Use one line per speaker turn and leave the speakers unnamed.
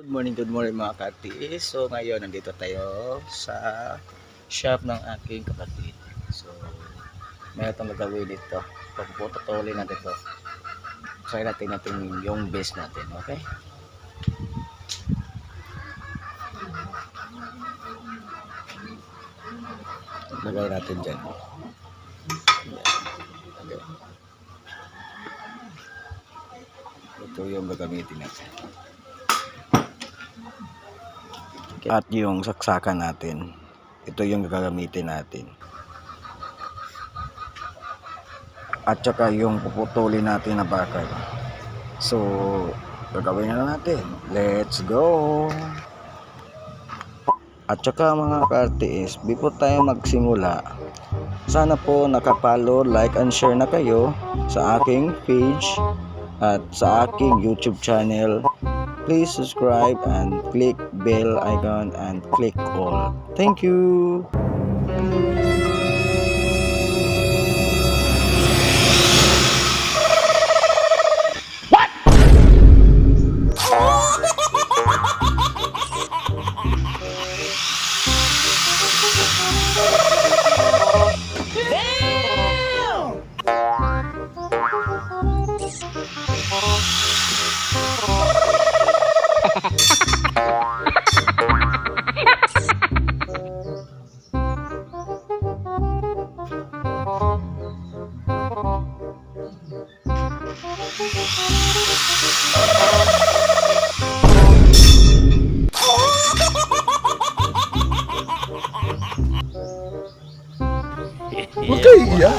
Good morning mga katiis. So ngayon nandito tayo sa shop ng aking kapatid. So meron itong gagawin dito. Pagpuputulin natin ito. Try natin yung base natin. Okay? Lagay natin dyan. Okay. Ito yung gagamitin natin. At yung saksakan natin, ito yung gagamitin natin. At saka yung puputulin natin na bakal. So gagawin na natin. Let's go! At saka mga ka-artist, before tayo magsimula, sana po nakapalo, like and share na kayo sa aking page at sa aking YouTube channel. Please subscribe and click bell icon and click all. Thank you. What?
Huwag kayo iiyak.